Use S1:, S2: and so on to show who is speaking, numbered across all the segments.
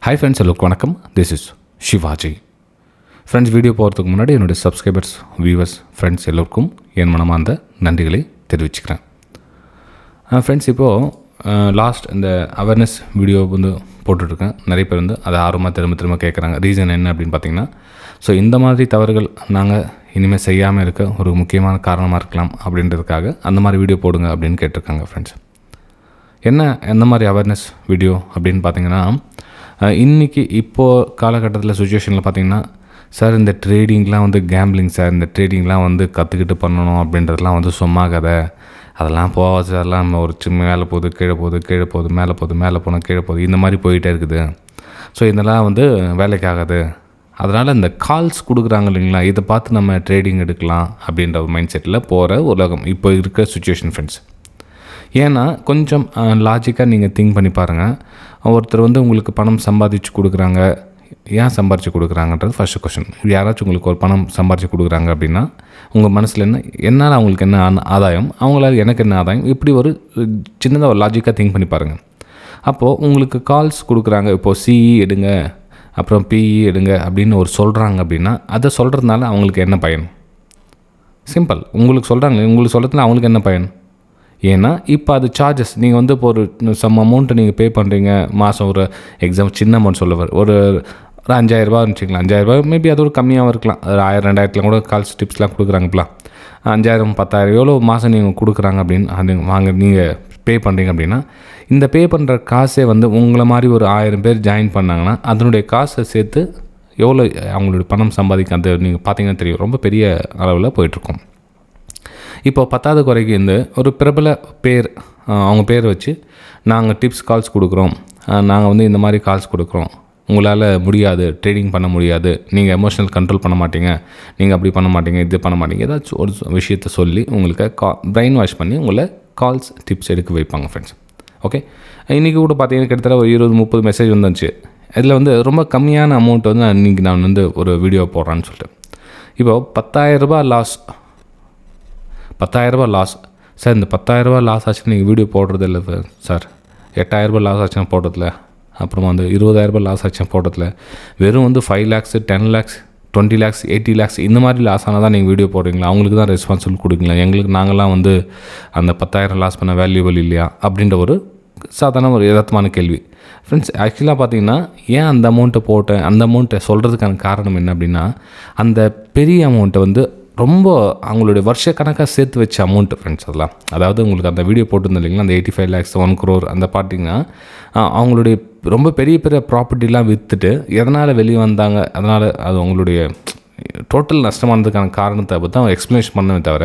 S1: Hi friends, எல்லோருக்கும் வணக்கம். This is Shivaji. Friends, video போகிறதுக்கு முன்னாடி என்னுடைய சப்ஸ்கிரைபர்ஸ், வியூவர்ஸ், ஃப்ரெண்ட்ஸ் எல்லோருக்கும் என் மனமார்ந்த நன்றிகளை தெரிவிச்சுக்கிறேன். ஃப்ரெண்ட்ஸ், இப்போது லாஸ்ட் இந்த அவேர்னஸ் வீடியோ வந்து போட்டுட்ருக்கேன். நிறைய பேர் வந்து அதை ஆர்வமாக திரும்ப கேட்குறாங்க. ரீசன் என்ன அப்படின்னு பார்த்தீங்கன்னா, ஸோ இந்த மாதிரி தவறுகள் நாங்கள் இனிமேல் செய்யாமல் இருக்க ஒரு முக்கியமான காரணமாக இருக்கலாம் அப்படின்றதுக்காக அந்த மாதிரி வீடியோ போடுங்க அப்படின்னு கேட்டிருக்காங்க. ஃப்ரெண்ட்ஸ், என்ன எந்த மாதிரி அவேர்னஸ் வீடியோ அப்படின்னு பார்த்தீங்கன்னா, இன்றைக்கி இப்போது காலகட்டத்தில் சுச்சுவேஷனில் பார்த்திங்கன்னா, சார் இந்த ட்ரேடிங்லாம் வந்து கேம்பிளிங் சார், இந்த ட்ரேடிங்லாம் வந்து கற்றுக்கிட்டு பண்ணணும் அப்படின்றதுலாம் வந்து சும்மா கதை, அதெல்லாம் போகாது சார், எல்லாம் ஒரு மேலே போகுது கீழே போகுது, கீழே போகுது மேலே போகுது, மேலே போனால் கீழே போகுது, இந்த மாதிரி போயிட்டே இருக்குது. ஸோ இதெல்லாம் வந்து வேலைக்கு ஆகாது. அதனால் இந்த கால்ஸ் கொடுக்குறாங்க இல்லைங்களா, இதை பார்த்து நம்ம ட்ரேடிங் எடுக்கலாம் அப்படின்ற ஒரு மைண்ட் செட்டில் போகிற உலகம் இப்போ இருக்கிற சுச்சுவேஷன். ஃப்ரெண்ட்ஸ், ஏன்னா கொஞ்சம் லாஜிக்காக நீங்கள் திங்க் பண்ணி பாருங்கள். ஒருத்தர் வந்து உங்களுக்கு பணம் சம்பாதிச்சு கொடுக்குறாங்க. ஏன் சம்பாரித்து கொடுக்குறாங்கன்றது ஃபஸ்ட்டு கொஷின். யாராச்சும் உங்களுக்கு ஒரு பணம் சம்பாரித்து கொடுக்குறாங்க அப்படின்னா உங்கள் மனசில் என்னால் அவங்களுக்கு என்ன ஆதாயம், அவங்களால எனக்கு என்ன ஆதாயம், இப்படி ஒரு சின்னதாக ஒரு லாஜிக்காக திங்க் பண்ணி பாருங்கள். அப்போது உங்களுக்கு கால்ஸ் கொடுக்குறாங்க. இப்போது சிஇ எடுங்க, அப்புறம் பிஇ எடுங்க அப்படின்னு ஒரு சொல்கிறாங்க அப்படின்னா, அதை சொல்கிறதுனால அவங்களுக்கு என்ன பயன்? சிம்பிள். உங்களுக்கு சொல்கிறாங்களே, உங்களுக்கு சொல்கிறதுனால அவங்களுக்கு என்ன பயன்? ஏன்னா இப்போ அது சார்ஜஸ். நீங்கள் வந்து இப்போ ஒரு சம் அமௌண்ட்டு நீங்கள் பே பண்ணுறீங்க மாதம். ஒரு எக்ஸாம் சின்ன அமௌண்ட் சொல்லுவார், ஒரு 5,000 வச்சுக்கலாம். 5,000 மேபி அது ஒரு கம்மியாகவும் இருக்கலாம். ஒரு 1,000-2,000 கூட கால்ஸ் டிப்ஸ்லாம் கொடுக்குறாங்கப்பலாம். 5,000 10,000 எவ்வளோ மாதம் நீங்கள் கொடுக்குறாங்க அப்படின்னு அது நீங்கள் பே பண்ணுறீங்க அப்படின்னா, இந்த பே பண்ணுற காசே வந்து உங்களை மாதிரி ஒரு 1000 பேர் ஜாயின் பண்ணாங்கன்னா அதனுடைய காசை சேர்த்து எவ்வளோ அவங்களுடைய பணம் சம்பாதிக்க அந்த நீங்கள் பார்த்தீங்கன்னா தெரியும், ரொம்ப பெரிய அளவில் போயிட்டுருக்கோம். இப்போ 10வது குறைக்கு இந்த ஒரு பிரபல பேர், அவங்க பேர் வச்சு நாங்கள் டிப்ஸ் கால்ஸ் கொடுக்குறோம், நாங்கள் வந்து இந்த மாதிரி கால்ஸ் கொடுக்குறோம், உங்களால் முடியாது, ட்ரேடிங் பண்ண முடியாது, நீங்கள் எமோஷனல் கண்ட்ரோல் பண்ண மாட்டீங்க, நீங்கள் அப்படி பண்ண மாட்டீங்க, இது பண்ண மாட்டீங்க, ஏதாச்சும் ஒரு விஷயத்த சொல்லி உங்களுக்கு பிரெயின் வாஷ் பண்ணி உங்களை கால்ஸ் டிப்ஸ் எடுக்க வைப்பாங்க. Friends, okay. இன்றைக்கி கூட பார்த்தீங்கன்னா கிட்டத்தட்ட ஒரு 20-30 மெசேஜ் வந்துச்சு. இதில் வந்து ரொம்ப கம்மியான அமௌண்ட் வந்து இன்றைக்கி நான் வந்து ஒரு வீடியோ போடுறான்னு சொல்லிட்டு. இப்போது 10,000 லாஸ், 10,000 லாஸ் சார். இந்த 10,000 லாஸ் ஆச்சுன்னா நீங்கள் வீடியோ போடுறது இல்லை சார். 8,000 லாஸ் ஆச்சுன்னா போடுறதில்ல, அப்புறமா வந்து 20,000 லாஸ் ஆச்சுன்னா போடுறதில்ல. வெறும் வந்து 5 lakhs 10 lakhs 20 lakhs 80 lakhs இந்த மாதிரி லாஸ் ஆனால் தான் நீங்கள் வீடியோ போடுறீங்களா? அவங்களுக்கு தான் ரெஸ்பான்சிபிள் கொடுக்குங்களா? எங்களுக்கு நாங்களாம் வந்து அந்த 10,000 லாஸ் பண்ண வேல்யூபிள் இல்லையா அப்படின்ற ஒரு சாதாரண ஒரு யதார்த்தமான கேள்வி. ஃப்ரெண்ட்ஸ், ஆக்சுவலாக பார்த்தீங்கன்னா ஏன் அந்த அமௌண்ட்டை போட்டேன், அந்த அமௌண்ட்டை சொல்கிறதுக்கான காரணம் என்ன அப்படின்னா, அந்த பெரிய அமௌண்ட்டை வந்து ரொம்ப அவங்களுடைய வருஷக்கணக்காக சேர்த்து வச்ச அமௌண்ட்டு. ஃப்ரெண்ட்ஸ், அதெல்லாம் அதாவது உங்களுக்கு அந்த வீடியோ போட்டிருந்தோம் இல்லைங்களா, அந்த 85 lakhs 1 crore அந்த பார்த்திங்கன்னா அவங்களுடைய ரொம்ப பெரிய பெரிய ப்ராப்பர்ட்டிலாம் விற்றுட்டு எதனால் வெளியே வந்தாங்க, அதனால் அது அவங்களுடைய டோட்டல் நஷ்டமானதுக்கான காரணத்தை பற்றி அவங்க எக்ஸ்ப்ளனேஷன் பண்ணவே தவிர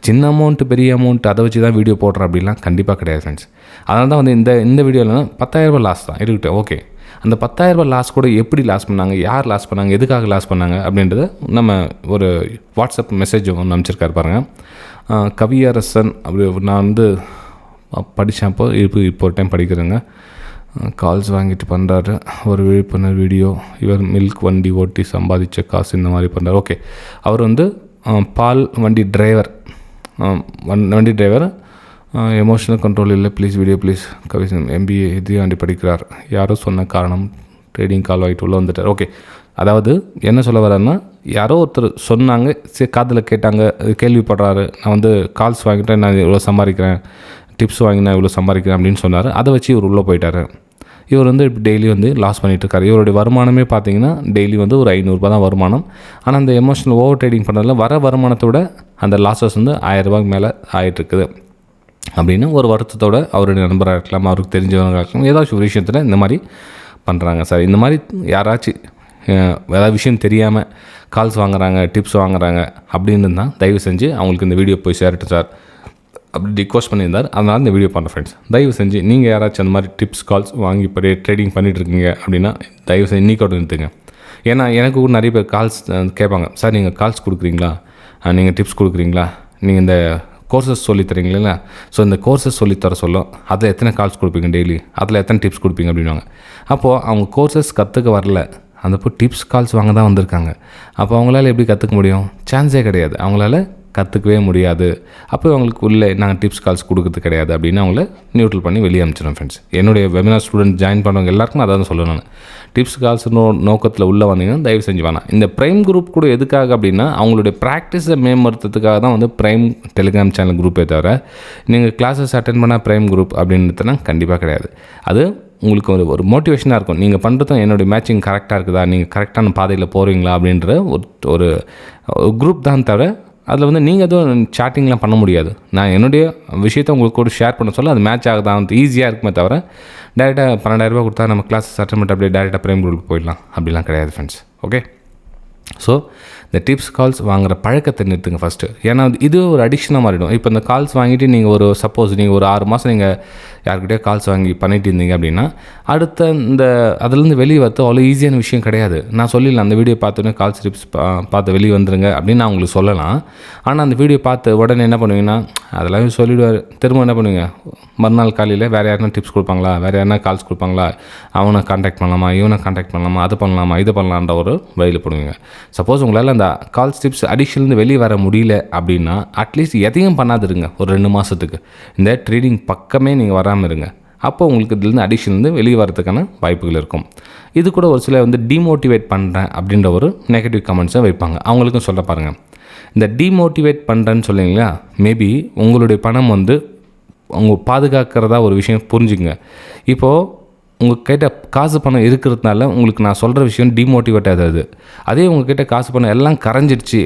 S1: சின்ன அமௌண்ட்டு பெரிய அமௌண்ட் அதை வச்சு தான் வீடியோ போடுறேன் அப்படின்லாம் கண்டிப்பாக கிடையாது. ஃப்ரெண்ட்ஸ், அதனால தான் வந்து இந்த வீடியோவில் 10,000 லாஸ் தான் இருக்கட்டும். ஓகே, அந்த 10,000 லாஸ் கூட எப்படி லாஸ் பண்ணாங்க, யார் லாஸ் பண்ணாங்க, எதுக்காக லாஸ் பண்ணாங்க அப்படின்றத நம்ம ஒரு வாட்ஸ்அப் மெசேஜ் ஒன்று அனுப்பிச்சிருக்காரு பாருங்கள். கவியரசன் அப்படி நான் வந்து படித்தேன். இப்போ ஒரு டைம் படிக்கிறேங்க. கால்ஸ் வாங்கிட்டு பண்ணுறாரு, ஒரு விழிப்புணர்வு வீடியோ. இவர் மில்க் வண்டி ஓட்டி சம்பாதிச்ச காசு இந்த மாதிரி பண்ணுறாரு. ஓகே, அவர் வந்து பால் வண்டி டிரைவர், வண்டி டிரைவர், எமோஷனல் கண்ட்ரோல் இல்லை ப்ளீஸ் வீடியோ ப்ளீஸ். கவிசன் MBA இதையும் வண்டி படிக்கிறார். யாரோ சொன்ன காரணம் ட்ரேடிங் கால் வாங்கிட்டு உள்ளே வந்துட்டார். ஓகே, அதாவது என்ன சொல்ல வரேன்னா, யாரோ ஒருத்தர் சொன்னாங்க, சரி காதில் கேட்டாங்க, கேள்விப்படுறாரு, நான் வந்து கால்ஸ் வாங்கிட்டேன், நான் இவ்வளோ சம்பாதிக்கிறேன், டிப்ஸ் வாங்கினா இவ்வளோ சம்பாதிக்கிறேன் அப்படின்னு சொன்னார். அதை வச்சு இவர் உள்ளே போயிட்டார். இவர் வந்து இப்போ டெய்லி வந்து லாஸ் பண்ணிகிட்ருக்காரு. இவருடைய வருமானமே பார்த்தீங்கன்னா டெய்லி வந்து ஒரு 500 தான் வருமானம். ஆனால் அந்த எமோஷனல் ஓவர் ட்ரேடிங் பண்ணுறதுல வர வருமானத்தோட அந்த லாஸஸ் வந்து 1,000 மேலே ஆகிட்டுருக்குது அப்படின்னு ஒரு வருத்தத்தோட அவருடைய நண்பராக இருக்கலாம், அவருக்கு தெரிஞ்சவங்களாக இருக்கலாம், ஏதாச்சும் ஒரு விஷயத்தில் இந்த மாதிரி பண்ணுறாங்க சார். இந்த மாதிரி யாராச்சும் ஏதாவது விஷயம் தெரியாமல் கால்ஸ் வாங்குறாங்க, டிப்ஸ் வாங்குறாங்க அப்படின்னு தான் தயவு செஞ்சு அவங்களுக்கு இந்த வீடியோ போய் சேரட்டும் சார் அப்படி ரிக்வஸ்ட் பண்ணியிருந்தார். அதனால் இந்த வீடியோ பண்ணுறேன். ஃப்ரெண்ட்ஸ், தயவு செஞ்சு நீங்கள் யாராச்சும் அந்த மாதிரி டிப்ஸ் கால்ஸ் வாங்கி இப்போ ட்ரேடிங் பண்ணிகிட்ருக்கீங்க அப்படின்னா தயவு செஞ்சு இன்றைக்கோட நிறுத்துங்க. ஏன்னா எனக்கு கூட நிறைய பேர் கால்ஸ் கேட்பாங்க, சார் நீங்கள் கால்ஸ் கொடுக்குறீங்களா, நீங்கள் டிப்ஸ் கொடுக்குறீங்களா, நீங்கள் இந்த கோர்சஸ் சொல்லித்தரீங்களா, ஸோ இந்த கோர்சஸ் சொல்லித்தர சொல்லும், அதில் எத்தனை கால்ஸ் கொடுப்பீங்க டெய்லி, அதில் எத்தனை டிப்ஸ் கொடுப்பீங்க அப்படின்வாங்க. அப்போது அவங்க கோர்சஸ் கற்றுக்க வரல, அந்த டிப்ஸ் கால்ஸ் வாங்க தான் வந்திருக்காங்க. அப்போ அவங்களால எப்படி கற்றுக்க முடியும்? சான்ஸே கிடையாது. அவங்களால கற்றுக்கவே முடியாது, அப்போ அவங்களுக்கு உள்ளே நாங்கள் டிப்ஸ் கால்ஸ் கொடுக்குறது கிடையாது அப்படின்னு அவங்கள நியூட்ரல் பண்ணி வெளியே அனுப்பிச்சிடும் ஃப்ரெண்ட்ஸ். என்னுடைய வெபினார் ஸ்டூடெண்ட் ஜாயின் பண்ணவங்க எல்லாருக்கும் அதான் சொல்லுவேன் நான். டிப்ஸ் கால்ஸ் நோக்கத்தில் உள்ளே வந்தீங்கன்னா தயவு செஞ்சு வேணாம். இந்த ப்ரைம் குரூப் கூட எதுக்காக அப்படின்னா அவங்களுடைய ப்ராக்டிஸை மேம்படுத்துறதுக்காக தான் வந்து ப்ரைம் டெலிகிராம் சேனல் குரூப்பே தவிர நீங்கள் கிளாஸஸ் அட்டென்ட் பண்ணால் ப்ரைம் குரூப் அப்படின்றதுனா கண்டிப்பாக கிடையாது. அது உங்களுக்கு ஒரு மோட்டிவேஷனாக இருக்கும். நீங்கள் பண்ணுறதும் என்னுடைய மேட்சிங் கரெக்டாக இருக்குதா, நீங்கள் கரெக்டான பாதையில் போகிறீங்களா அப்படின்ற ஒரு குரூப் தான் தவிர அதில் வந்து நீங்கள் எதுவும் சாட்டிங்லாம் பண்ண முடியாது. நான் என்னுடைய விஷயத்தை உங்களுக்கு கூட ஷேர் பண்ண சொல்ல அது மேட்ச் ஆகுதான் வந்து ஈஸியாக இருக்குமே தவிர டேரெக்டாக 12,000 கொடுத்தா நம்ம கிளாஸ் அட்டென்ட் பண்ணிட்டு அப்படியே டேரெக்டாக ப்ரைம் குரூப்புக்கு போயிடலாம் அப்படிலாம் கிடையாது ஃப்ரெண்ட்ஸ். ஓகே, ஸோ இந்த டிப்ஸ் கால்ஸ் வாங்குகிற பழக்கத்தை நிறுத்துங்க ஃபஸ்ட்டு. ஏன்னா இது ஒரு அடிக்ஷனாக மாறிடும். இப்போ இந்த கால்ஸ் வாங்கிட்டு நீங்கள் சப்போஸ் நீங்கள் ஒரு 6 மாதம் நீங்கள் யார்கிட்டயோ கால்ஸ் வாங்கி பண்ணிட்டு இருந்தீங்க அப்படின்னா அடுத்த அதுலேருந்து வெளியே வரது அவ்வளோ ஈஸியான விஷயம் கிடையாது. நான் சொல்லிடலாம் அந்த வீடியோ பார்த்தோன்னே கால்ஸ் டிப்ஸ் பார்த்து வெளியே வந்துருங்க அப்படின்னு நான் உங்களுக்கு சொல்லலாம். ஆனால் அந்த வீடியோ பார்த்து உடனே என்ன பண்ணுவீங்கன்னா அதெல்லாம் சொல்லிவிடுவார். திரும்ப என்ன பண்ணுவீங்க, மறுநாள் காலையில் வேறு யாருனா டிப்ஸ் கொடுப்பாங்களா, வேறு யாருனா கால்ஸ் கொடுப்பாங்களா, அவனை கான்டாக்ட் பண்ணலாமா, இவனை கான்டாக்ட் பண்ணலாமா, அது பண்ணலாமா, இது பண்ணலான்ற ஒரு வழியில் போடுவீங்க. சப்போஸ் உங்களால் அந்த கால்ஸ் டிப்ஸ் அடிக்ஷன்லேருந்து வெளியே வர முடியல அப்படின்னா அட்லீஸ்ட் எதையும் பண்ணாதுருங்க ஒரு 2 மாதத்துக்கு. இந்த ட்ரேடிங் பக்கமே நீங்கள் வராமல் இருங்க. அப்போ உங்களுக்கு இதுலேருந்து அடிக்ஷன்லேருந்து வெளியே வரதுக்கான வாய்ப்புகள் இருக்கும். இது கூட ஒரு சில வந்து டிமோட்டிவேட் பண்ணுறேன் அப்படின்ற ஒரு நெகட்டிவ் கமெண்ட்ஸை வைப்பாங்க. அவங்களுக்கும் சொல்ல பாருங்கள். இந்த டிமோட்டிவேட் பண்ணுறேன்னு சொல்லிங்களா, மேபி உங்களுடைய பணம் வந்து உங்கள் பாதுகாக்கிறதா ஒரு விஷயம் புரிஞ்சுங்க. இப்போது உங்கள் கிட்ட காசு பணம் இருக்கிறதுனால உங்களுக்கு நான் சொல்கிற விஷயம் டிமோட்டிவேட் ஆகுது. அதே உங்கள் கிட்ட காசு பணம் எல்லாம் கரைஞ்சிடுச்சு,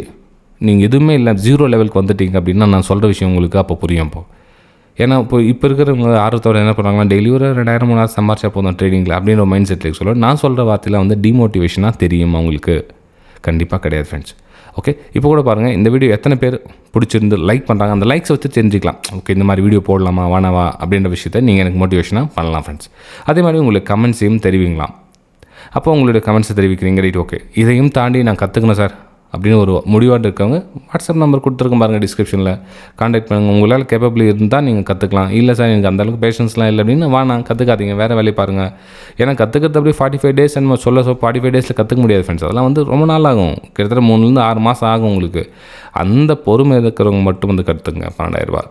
S1: நீங்கள் எதுவுமே இல்லை 0 லெவலுக்கு வந்துட்டீங்க அப்படின்னா நான் சொல்கிற விஷயம் உங்களுக்கு அப்போ புரியும். ஏன்னா இப்போ இருக்கிறவங்க ஆர்வத்தோடு என்ன பண்ணுறாங்கன்னா டெய்லி ஒரு 2,000-3,000 சம்பாரிச்சா போதும் ட்ரேடிங்கில் அப்படின்ற மைண்ட் செட்டில் சொல்லுவேன். நான் சொல்கிற வார்த்தையில் வந்து டிமோட்டிவேஷனாக தெரியும் அவங்களுக்கு, கண்டிப்பாக கிடையாது ஃப்ரெண்ட்ஸ். ஓகே, இப்போ கூட பாருங்கள் இந்த வீடியோ எத்தனை பேர் பிடிச்சிருந்து லைக் பண்ணுறாங்க, அந்த லைக்ஸை வச்சு தெரிஞ்சிக்கலாம். ஓகே, இந்த மாதிரி வீடியோ போடலாமா வேணாவா அப்படின்ற விஷயத்தை நீங்கள் எனக்கு மோட்டிவேஷனாக பண்ணலாம் ஃப்ரெண்ட்ஸ். அதே மாதிரி உங்களுக்கு கமெண்ட்ஸையும் தெரிவிக்கலாம். அப்போ உங்களுடைய கமெண்ட்ஸை தெரிவிக்கிறீங்க, ரைட், ஓகே இதையும் தாண்டி நான் கற்றுக்கணும் சார் அப்படின்னு ஒரு முடிவாக இருக்கவங்க வாட்ஸ்அப் நம்பர் கொடுத்துருக்கோம் பாருங்கள் டிஸ்கிரிப்ஷனில், கான்டாக்ட் பண்ணுங்கள். உங்களால் கேப்பபிள் இருந்தால் நீங்கள் கற்றுக்கலாம். இல்லை சார் எனக்கு அந்தளவுக்கு பேஷன்ஸ்லாம் இல்லை அப்படின்னு வாங்க கற்றுக்காதீங்க, வேறு வேலையை பாருங்கள். ஏன்னா கற்றுக்கிறது அப்படியே 45 டேஸ் நம்ம 45 டேஸில் கற்றுக்க முடியாது ஃப்ரெண்ட்ஸ். அதெல்லாம் வந்து ரொம்ப நாள் ஆகும், கிட்டத்தட்ட 3-6 மாதம் ஆகும் உங்களுக்கு. அந்த பொறுமை இருக்கிறவங்க மட்டும் வந்து கற்றுங்க. 12,000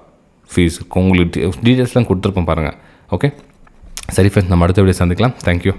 S1: ஃபீஸ் உங்களுக்கு டீட்டெயில்ஸ்லாம் கொடுத்துருப்போம் பாருங்கள். ஓகே, சரி ஃப்ரெண்ட்ஸ், நம்ம அடுத்த வீடியோ சந்திக்கலாம். தேங்க்யூ.